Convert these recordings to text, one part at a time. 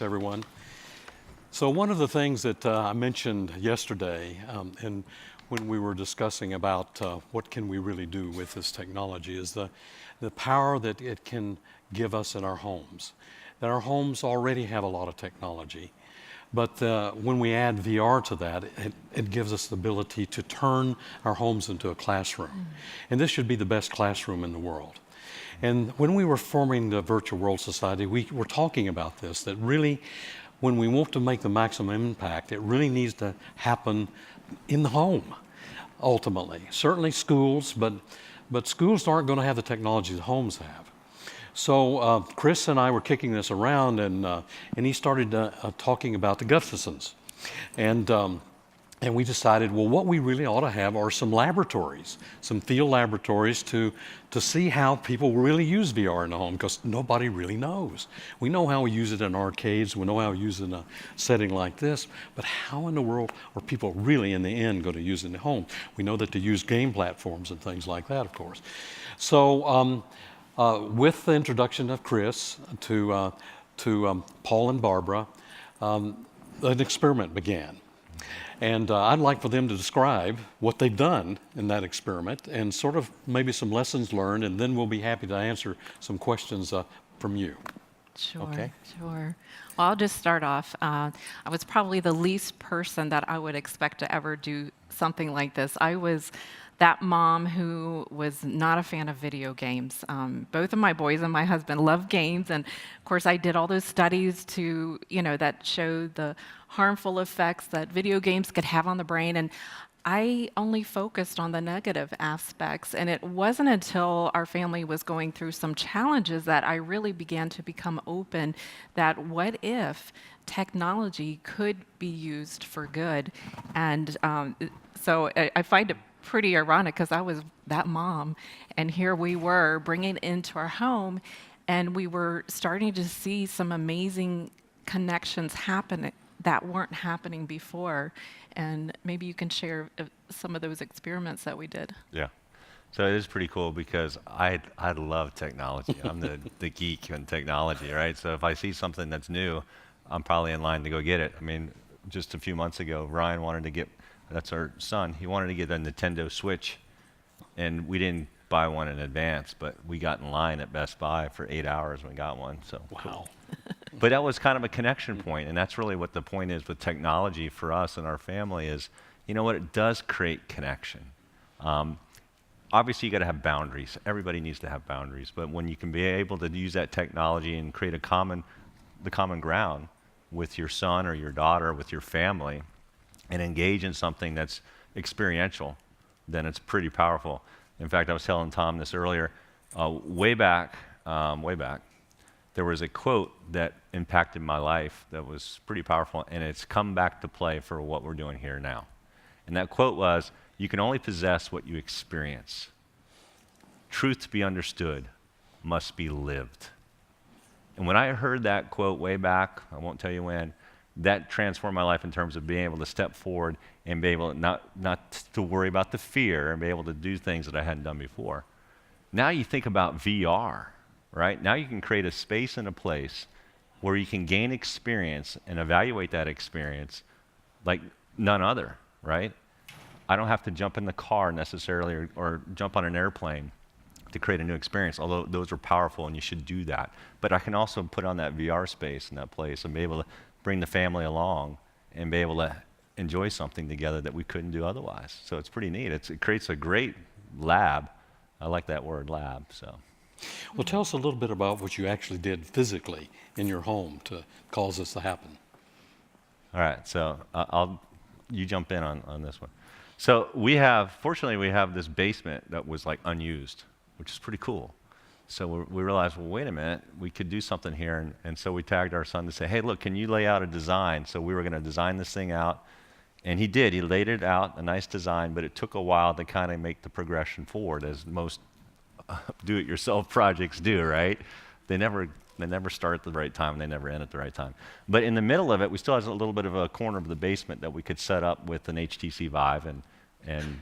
Thanks, everyone. So one of the things that I mentioned yesterday, and when we were discussing about what can we really do with this technology, is the power that it can give us in our homes. That our homes already have a lot of technology, but when we add VR to that, it gives us the ability to turn our homes into a classroom. And this should be the best classroom in the world. And when we were forming the Virtual World Society, we were talking about this, that really, when we want to make the maximum impact, it really needs to happen in the home, ultimately. Certainly schools, but schools aren't going to have the technology that homes have. So Chris and I were kicking this around, and he started talking about the Gustavsons. And we decided, well, what we really ought to have are some laboratories, some field laboratories to see how people really use VR in the home, because nobody really knows. We know how we use it in arcades, we know how we use it in a setting like this, but how in the world are people really in the end going to use it in the home? We know that they use game platforms and things like that, of course. So with the introduction of Chris to Paul and Barbara, an experiment began. And I'd like for them to describe what they've done in that experiment and sort of maybe some lessons learned, and then we'll be happy to answer some questions from you. Sure, okay? Sure. Well, I'll just start off. I was probably the least person that I would expect to ever do something like this. I was that mom who was not a fan of video games. Both of my boys and my husband love games, and of course I did all those studies that showed the harmful effects that video games could have on the brain, and I only focused on the negative aspects. And it wasn't until our family was going through some challenges that I really began to become open that what if technology could be used for good. And so I find it pretty ironic, because I was that mom, and here we were bringing it into our home, and we were starting to see some amazing connections happen that weren't happening before. And maybe you can share some of those experiments that we did. Yeah. So it is pretty cool, because I love technology. I'm the geek in technology, right? So if I see something that's new, I'm probably in line to go get it. I mean, just a few months ago, Ryan wanted to get, that's our son, he wanted to get a Nintendo Switch, and we didn't buy one in advance, but we got in line at Best Buy for 8 hours when we got one. So Wow. Cool. But that was kind of a connection point, and that's really what the point is with technology for us and our family is, you know what, it does create connection. Obviously, you got to have boundaries. Everybody needs to have boundaries, but when you can be able to use that technology and create the common ground with your son or your daughter, with your family, and engage in something that's experiential, then it's pretty powerful. In fact, I was telling Tom this earlier. Way back, there was a quote that impacted my life that was pretty powerful, and it's come back to play for what we're doing here now. And that quote was, "You can only possess what you experience. Truth to be understood must be lived." And when I heard that quote way back, I won't tell you when, that transformed my life in terms of being able to step forward and be able to not to worry about the fear and be able to do things that I hadn't done before. Now you think about VR, right? Now you can create a space and a place where you can gain experience and evaluate that experience like none other, right? I don't have to jump in the car necessarily or jump on an airplane to create a new experience, although those are powerful and you should do that. But I can also put on that VR space in that place and be able to bring the family along and be able to enjoy something together that we couldn't do otherwise. So it's pretty neat. It creates a great lab. I like that word, lab. So. Well, tell us a little bit about what you actually did physically in your home to cause this to happen. All right, so you jump in on this one. So fortunately we have this basement that was like unused, which is pretty cool. So we realized, well, wait a minute, we could do something here. And so we tagged our son to say, hey, look, can you lay out a design? So we were going to design this thing out. And he did. He laid it out, a nice design, but it took a while to kind of make the progression forward, as most do-it-yourself projects do, right? They never start at the right time, and they never end at the right time. But in the middle of it, we still have a little bit of a corner of the basement that we could set up with an HTC Vive, and And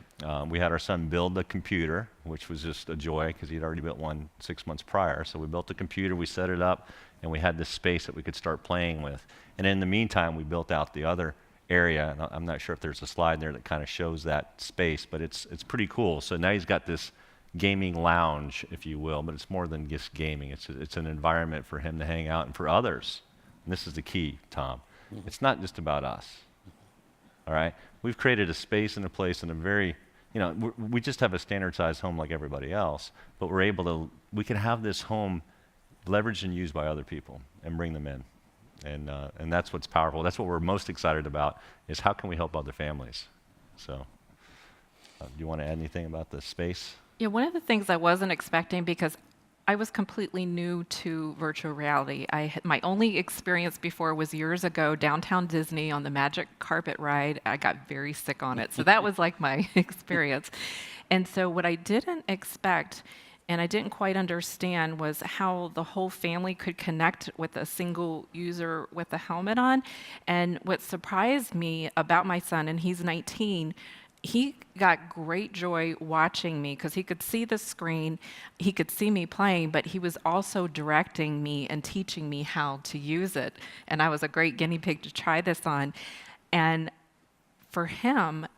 we had our son build the computer, which was just a joy because he'd already built one 6 months prior. So we built the computer, we set it up, and we had this space that we could start playing with. And in the meantime, we built out the other area. And I'm not sure if there's a slide there that kind of shows that space, but it's pretty cool. So now he's got this gaming lounge, if you will, but it's more than just gaming. It's an environment for him to hang out and for others. And this is the key, Tom. It's not just about us. All right? We've created a space and a place and a very, we just have a standard sized home like everybody else, but we can have this home leveraged and used by other people and bring them in. And that's what's powerful. That's what we're most excited about, is how can we help other families? So, do you want to add anything about the space? Yeah, one of the things I wasn't expecting, because I was completely new to virtual reality. My only experience before was years ago, downtown Disney on the Magic Carpet ride. I got very sick on it. So that was like my experience. And so what I didn't expect, and I didn't quite understand, was how the whole family could connect with a single user with a helmet on. And what surprised me about my son, and he's 19, he got great joy watching me because he could see the screen, he could see me playing, but he was also directing me and teaching me how to use it. And I was a great guinea pig to try this on. And for him,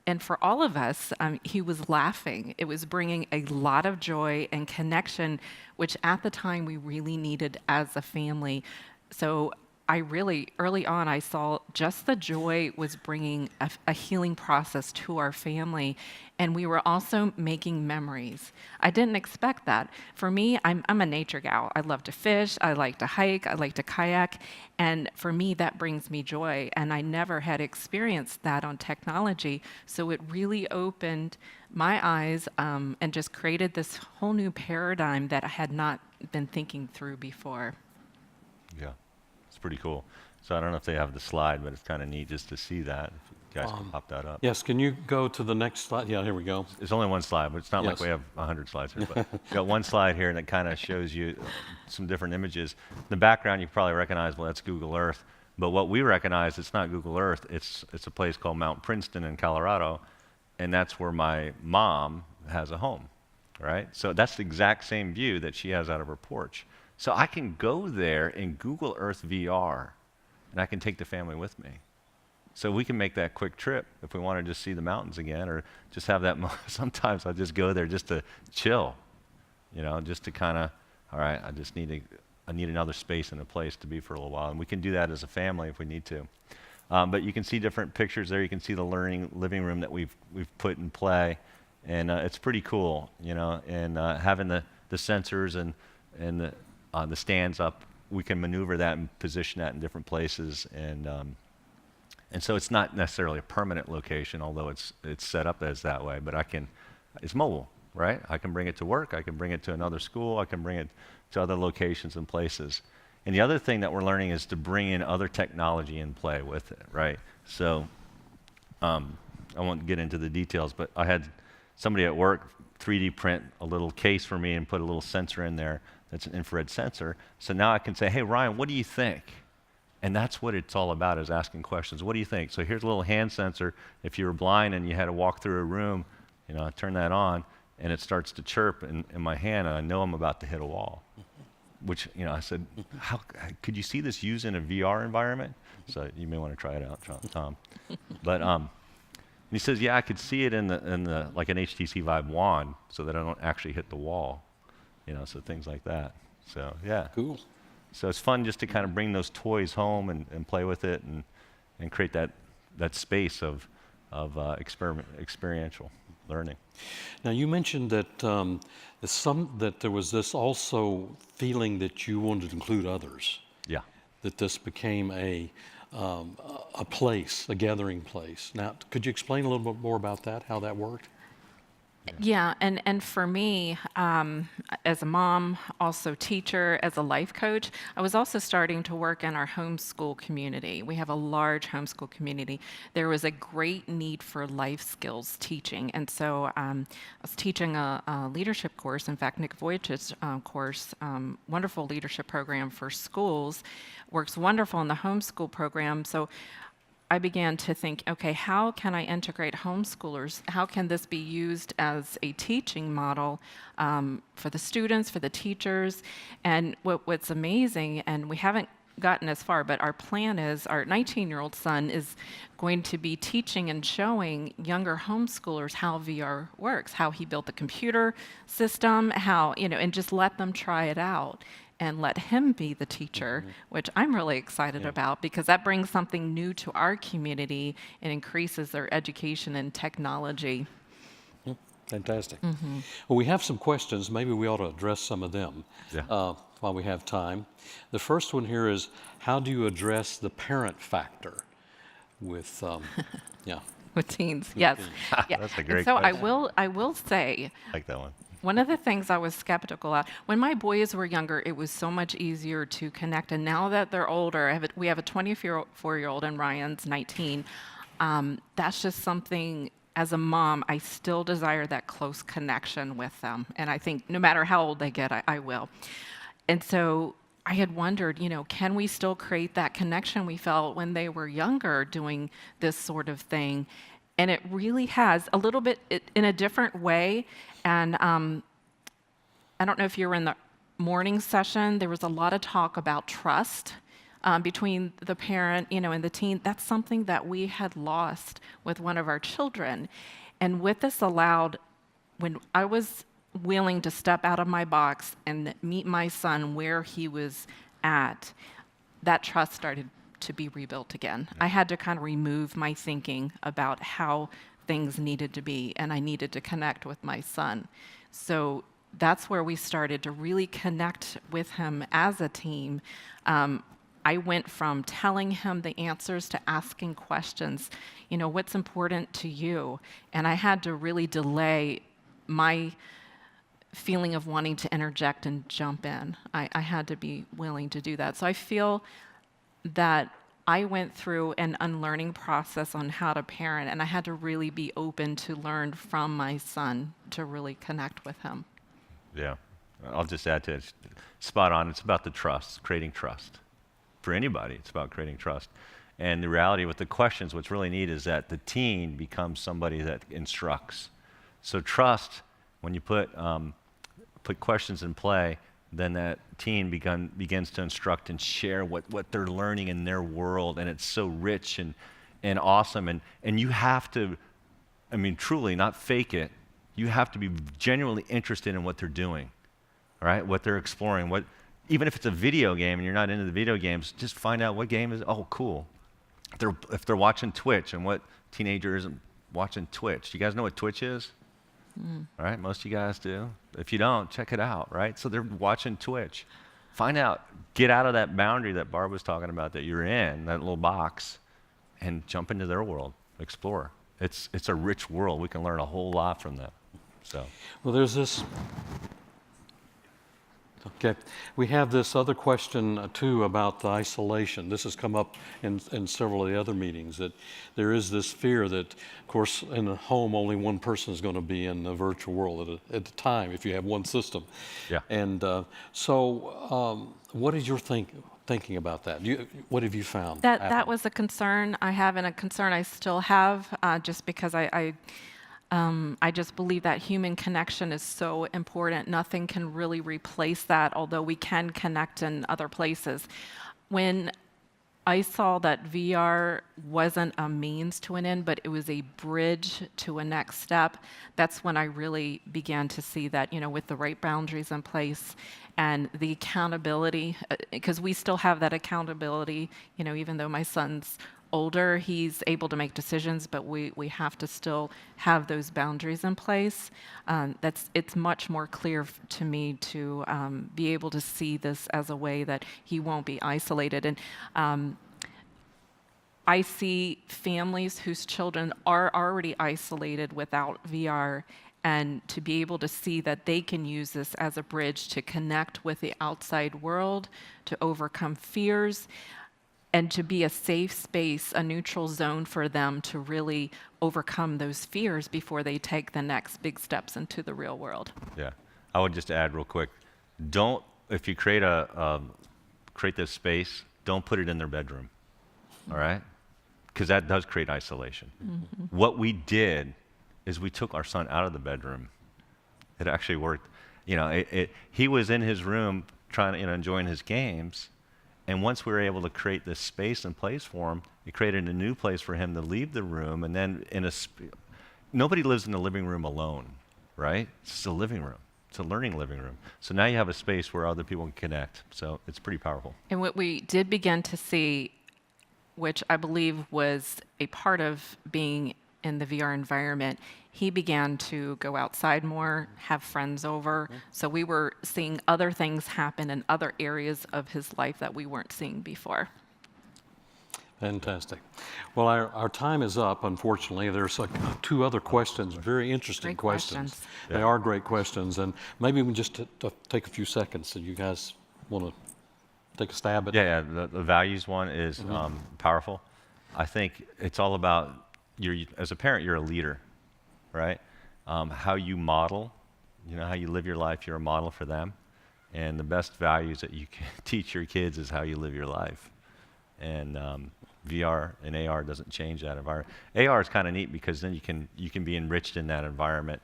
and for all of us, he was laughing. It was bringing a lot of joy and connection, which at the time we really needed as a family. So early on, I saw just the joy was bringing a healing process to our family, and we were also making memories. I didn't expect that. For me, I'm a nature gal. I love to fish, I like to hike, I like to kayak, and for me, that brings me joy, and I never had experienced that on technology, so it really opened my eyes and just created this whole new paradigm that I had not been thinking through before. Yeah. It's pretty cool. So I don't know if they have the slide, but it's kind of neat just to see that. If you guys can pop that up. Yes, can you go to the next slide? Yeah, here we go. It's only one slide, but it's not like Yes. we have 100 slides here. But we've got one slide here that kind of shows you some different images. The background you probably recognize, well, that's Google Earth. But what we recognize, it's not Google Earth. It's a place called Mount Princeton in Colorado, and that's where my mom has a home, right? So that's the exact same view that she has out of her porch. So I can go there in Google Earth VR, and I can take the family with me. So we can make that quick trip if we want to just see the mountains again, or just have that. Sometimes I just go there just to chill, just to kind of, all right, I need another space and a place to be for a little while, and we can do that as a family if we need to. But you can see different pictures there. You can see the living room that we've put in play, and it's pretty cool, and having the sensors and the stands up, we can maneuver that and position that in different places, and so it's not necessarily a permanent location, although it's set up as that way. But it's mobile, right? I can bring it to work, I can bring it to another school, I can bring it to other locations and places. And the other thing that we're learning is to bring in other technology and play with it, right? So I won't get into the details, but I had somebody at work 3D print a little case for me and put a little sensor in there. That's an infrared sensor. So now I can say, hey, Ryan, what do you think? And that's what it's all about, is asking questions. What do you think? So here's a little hand sensor. If you were blind and you had to walk through a room, I turn that on, and it starts to chirp in my hand, and I know I'm about to hit a wall. Which, I said, how could you see this used in a VR environment? So you may want to try it out, Tom. But he says, yeah, I could see it in the like an HTC Vive wand, so that I don't actually hit the wall. So things like that. So yeah. Cool. So it's fun just to kind of bring those toys home and play with it and create that space of experiential learning. Now you mentioned that that there was this also feeling that you wanted to include others. Yeah. That this became a place, a gathering place. Now, could you explain a little bit more about that? How that worked? Yeah, and for me, as a mom, also teacher, as a life coach, I was also starting to work in our homeschool community. We have a large homeschool community. There was a great need for life skills teaching, and so I was teaching a leadership course. In fact, Nick Vujicic's course, wonderful leadership program for schools, works wonderful in the homeschool program. So I began to think, okay, how can I integrate homeschoolers? How can this be used as a teaching model for the students, for the teachers? And what's amazing, and we haven't gotten as far, but our plan is our 19-year-old son is going to be teaching and showing younger homeschoolers how VR works, how he built the computer system, how, and just let them try it out and let him be the teacher, which I'm really excited about, because that brings something new to our community and increases their education in technology. Fantastic. Well, we have some questions. Maybe we ought to address some of them while we have time. The first one here is, how do you address the parent factor with, With teens, yes. Yeah. That's a great so question. I will say, I like that one. one of the things I was skeptical of, when my boys were younger, it was so much easier to connect. And now that they're older, we have a 24-year-old and Ryan's 19. That's just something, as a mom, I still desire that close connection with them. And I think no matter how old they get, I will. And so I had wondered, can we still create that connection we felt when they were younger doing this sort of thing? And it really has, a little bit in a different way. And I don't know if you were in the morning session, there was a lot of talk about trust between the parent, and the teen. That's something that we had lost with one of our children. And with this allowed, when I was willing to step out of my box and meet my son where he was at, that trust started to be rebuilt again. I had to kind of remove my thinking about how things needed to be, and I needed to connect with my son. So that's where we started to really connect with him as a team. I went from telling him the answers to asking questions. What's important to you? And I had to really delay my feeling of wanting to interject and jump in. I had to be willing to do that. So I feel that I went through an unlearning process on how to parent, and I had to really be open to learn from my son to really connect with him. Yeah. I'll just add to it. Spot on. It's about the trust, creating trust. For anybody, it's about creating trust. And the reality with the questions, what's really neat is that the teen becomes somebody that instructs. So trust, when you put questions in play, then that teen begins to instruct and share what they're learning in their world, and it's so rich and awesome. And you have to, truly, not fake it. You have to be genuinely interested in what they're doing, all right? What they're exploring. Even if it's a video game and you're not into the video games, just find out what game is. Oh, cool. If they're watching Twitch, and what teenager isn't watching Twitch? Do you guys know what Twitch is? All right, most of you guys do. If you don't, check it out, right? So they're watching Twitch. Find out, get out of that boundary that Barb was talking about that you're in, that little box, and jump into their world, explore. It's a rich world. We can learn a whole lot from them. So, well, there's this. Okay, we have this other question too about the isolation. This has come up in several of the other meetings, that there is this fear that, of course, in a home only one person is going to be in the virtual world at the time if you have one system. yeah. And what is your thinking about that? What have you found? That was a concern I have, and a concern I still have, just because I just believe that human connection is so important. Nothing can really replace that, although we can connect in other places. When I saw that VR wasn't a means to an end, but it was a bridge to a next step, that's when I really began to see that, with the right boundaries in place and the accountability, because we still have that accountability, even though my son's older, he's able to make decisions, but we have to still have those boundaries in place. It's much more clear to me to be able to see this as a way that he won't be isolated. And I see families whose children are already isolated without VR, and to be able to see that they can use this as a bridge to connect with the outside world, to overcome fears, and to be a safe space, a neutral zone for them to really overcome those fears before they take the next big steps into the real world. Yeah. I would just add real quick, if you create create this space, don't put it in their bedroom, all right? because that does create isolation. What we did is we took our son out of the bedroom. It actually worked. You know, he was in his room trying to, enjoying his games, and once we were able to create this space and place for him, it created a new place for him to leave the room, and then nobody lives in the living room alone, right? It's just a living room. It's a learning living room. So now you have a space where other people can connect. So it's pretty powerful. And what we did begin to see, which I believe was a part of being in the VR environment, he began to go outside more, have friends over. So we were seeing other things happen in other areas of his life that we weren't seeing before. Fantastic. Well, our time is up, unfortunately. There's two other questions, very interesting Great questions. questions. They are great questions, and maybe we just take a few seconds so you guys want to take a stab at it. Yeah, the values one is powerful. I think it's all about, as a parent, you're a leader, right? How you model, how you live your life, you're a model for them. And the best values that you can teach your kids is how you live your life. And VR and AR doesn't change that environment. AR is kind of neat because then you can be enriched in that environment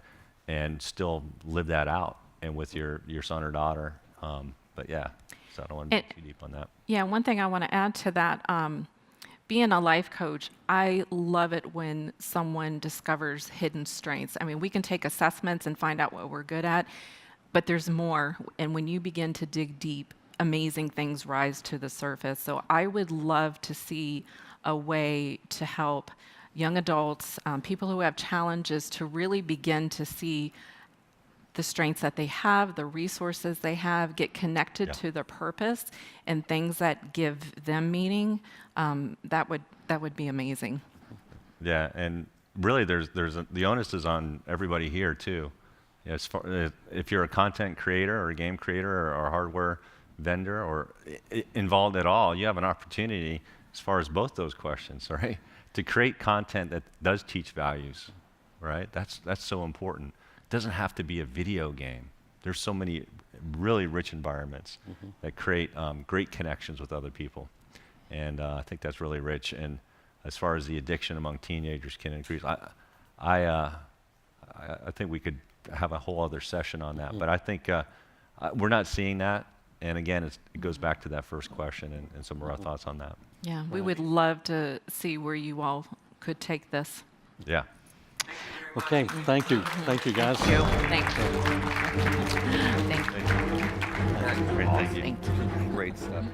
and still live that out and with your son or daughter. But yeah, so I don't want to be too deep on that. Yeah, one thing I want to add to that, being a life coach, I love it when someone discovers hidden strengths. I mean, we can take assessments and find out what we're good at, but there's more. And when you begin to dig deep, amazing things rise to the surface. So I would love to see a way to help young adults, people who have challenges, to really begin to see the strengths that they have, the resources they have, get connected to their purpose and things that give them meaning. That would be amazing. Yeah, and really, the onus is on everybody here too. As far if you're a content creator or a game creator or a hardware vendor or involved at all, you have an opportunity as far as both those questions, right? To create content that does teach values, right? That's so important. It doesn't have to be a video game. There's so many really rich environments that create great connections with other people. And I think that's really rich. And as far as the addiction among teenagers can increase, I think we could have a whole other session on that. But I think we're not seeing that. And again, it goes back to that first question and some of our thoughts on that. Yeah, we would love to see where you all could take this. Yeah. Okay, thank you. Thank you, guys. Thank you. Thank you. Thank you. Great, thank you. Thank you. Great stuff.